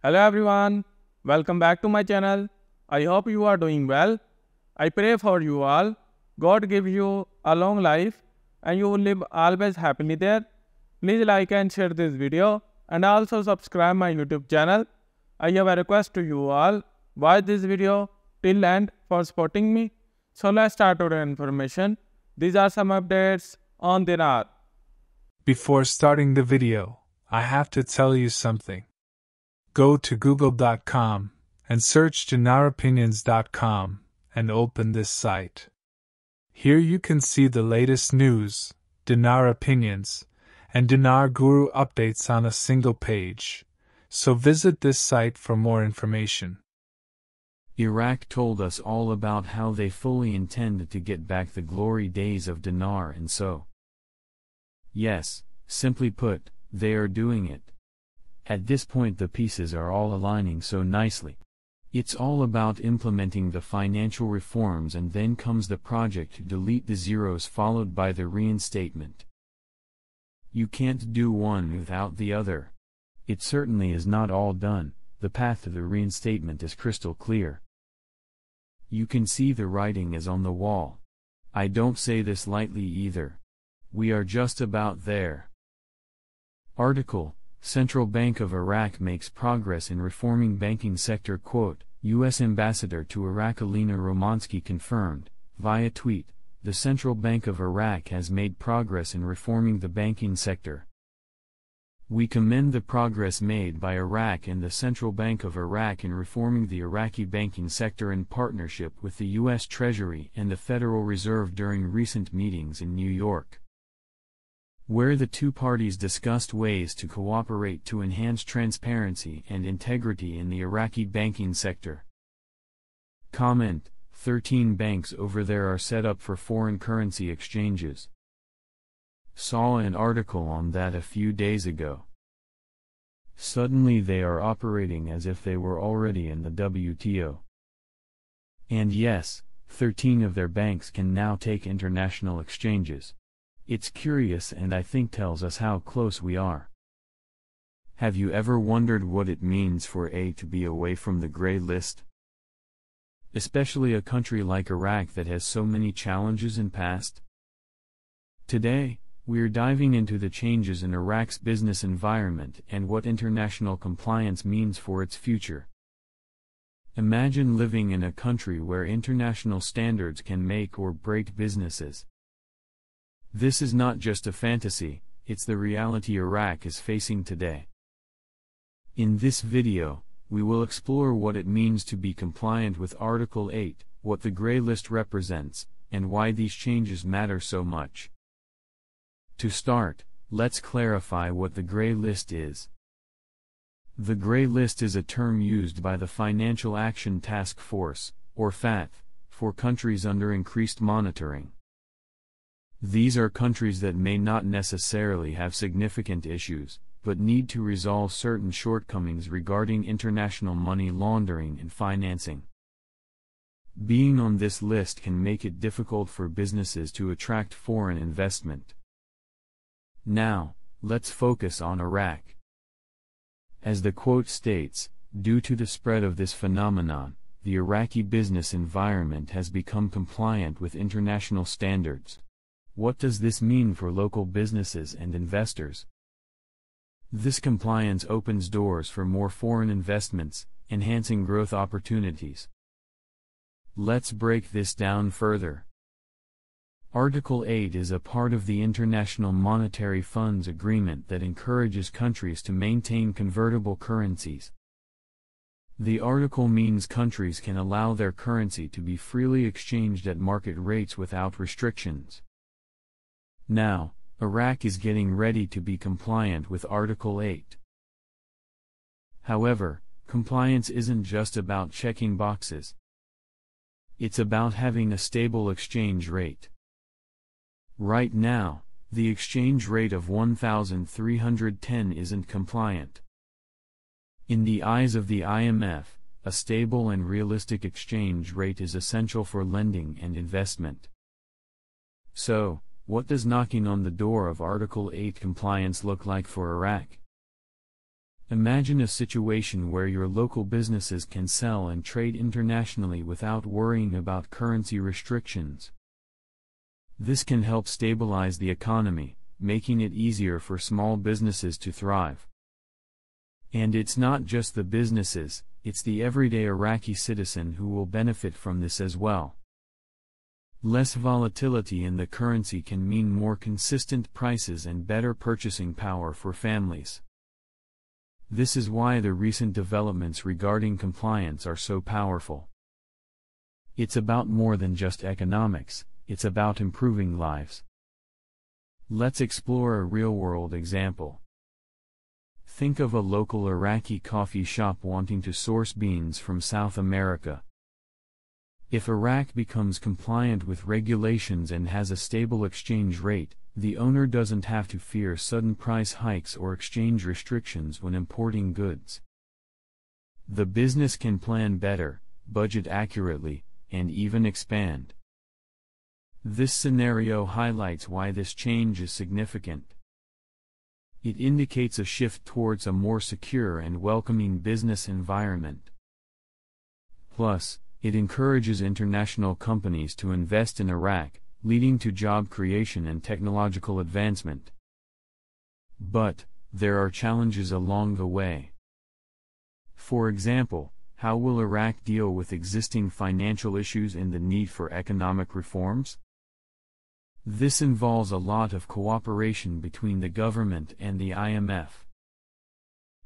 Hello everyone, welcome back to my channel. I hope you are doing well. I pray for you all. God gives you a long life and you will live always happily there. Please like and share this video and also subscribe my YouTube channel. I have a request to you all. Watch this video till end for supporting me. So let's start our information. These are some updates on dinar. Before starting the video, I have to tell you something. Go to google.com and search dinaropinions.com and open this site. Here you can see the latest news, dinar opinions, and dinar guru updates on a single page. So visit this site for more information. Iraq told us all about how they fully intend to get back the glory days of dinar, and so, yes, simply put, they are doing it. At this point the pieces are all aligning so nicely. It's all about implementing the financial reforms, and then comes the project to delete the zeros followed by the reinstatement. You can't do one without the other. It certainly is not all done. The path to the reinstatement is crystal clear. You can see the writing is on the wall. I don't say this lightly either. We are just about there. Article: Central Bank of Iraq makes progress in reforming banking sector. Quote, U.S. Ambassador to Iraq Alina Romansky confirmed, via tweet, the Central Bank of Iraq has made progress in reforming the banking sector. We commend the progress made by Iraq and the Central Bank of Iraq in reforming the Iraqi banking sector in partnership with the U.S. Treasury and the Federal Reserve during recent meetings in New York, where the two parties discussed ways to cooperate to enhance transparency and integrity in the Iraqi banking sector. Comment: 13 banks over there are set up for foreign currency exchanges. Saw an article on that a few days ago. Suddenly they are operating as if they were already in the WTO. And yes, 13 of their banks can now take international exchanges. It's curious, and I think tells us how close we are. Have you ever wondered what it means for A to be away from the gray list? Especially a country like Iraq that has so many challenges in past. Today, we're diving into the changes in Iraq's business environment and what international compliance means for its future. Imagine living in a country where international standards can make or break businesses. This is not just a fantasy, it's the reality Iraq is facing today. In this video, we will explore what it means to be compliant with Article 8, what the Gray List represents, and why these changes matter so much. To start, let's clarify what the Gray List is. The Gray List is a term used by the Financial Action Task Force, or FATF, for countries under increased monitoring. These are countries that may not necessarily have significant issues, but need to resolve certain shortcomings regarding international money laundering and financing. Being on this list can make it difficult for businesses to attract foreign investment. Now, let's focus on Iraq. As the quote states, due to the spread of this phenomenon, the Iraqi business environment has become compliant with international standards. What does this mean for local businesses and investors? This compliance opens doors for more foreign investments, enhancing growth opportunities. Let's break this down further. Article 8 is a part of the International Monetary Fund's agreement that encourages countries to maintain convertible currencies. The article means countries can allow their currency to be freely exchanged at market rates without restrictions. Now, Iraq is getting ready to be compliant with Article 8. However, compliance isn't just about checking boxes. It's about having a stable exchange rate. Right now, the exchange rate of 1,310 isn't compliant. In the eyes of the IMF, a stable and realistic exchange rate is essential for lending and investment. So, what does knocking on the door of Article 8 compliance look like for Iraq? Imagine a situation where your local businesses can sell and trade internationally without worrying about currency restrictions. This can help stabilize the economy, making it easier for small businesses to thrive. And it's not just the businesses, it's the everyday Iraqi citizen who will benefit from this as well. Less volatility in the currency can mean more consistent prices and better purchasing power for families. This is why the recent developments regarding compliance are so powerful. It's about more than just economics, it's about improving lives. Let's explore a real-world example. Think of a local Iraqi coffee shop wanting to source beans from South America. If Iraq becomes compliant with regulations and has a stable exchange rate, the owner doesn't have to fear sudden price hikes or exchange restrictions when importing goods. The business can plan better, budget accurately, and even expand. This scenario highlights why this change is significant. It indicates a shift towards a more secure and welcoming business environment. Plus, it encourages international companies to invest in Iraq, leading to job creation and technological advancement. But, there are challenges along the way. For example, how will Iraq deal with existing financial issues and the need for economic reforms? This involves a lot of cooperation between the government and the IMF.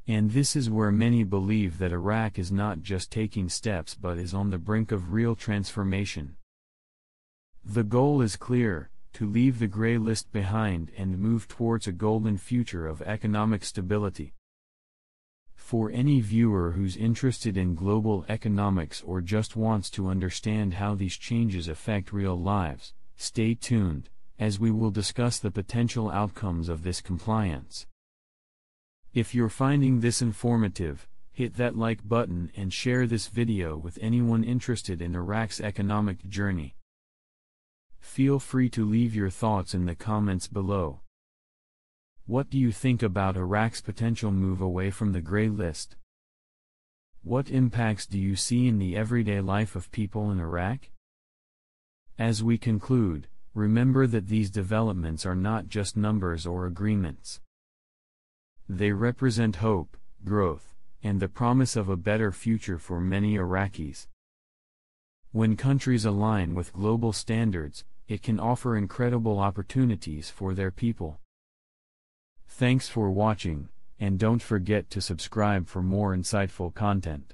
And this is where many believe that Iraq is not just taking steps but is on the brink of real transformation. The goal is clear: to leave the gray list behind and move towards a golden future of economic stability. For any viewer who's interested in global economics or just wants to understand how these changes affect real lives, stay tuned, as we will discuss the potential outcomes of this compliance. If you're finding this informative, hit that like button and share this video with anyone interested in Iraq's economic journey. Feel free to leave your thoughts in the comments below. What do you think about Iraq's potential move away from the gray list? What impacts do you see in the everyday life of people in Iraq? As we conclude, remember that these developments are not just numbers or agreements. They represent hope, growth, and the promise of a better future for many Iraqis. When countries align with global standards, it can offer incredible opportunities for their people. Thanks for watching, and don't forget to subscribe for more insightful content.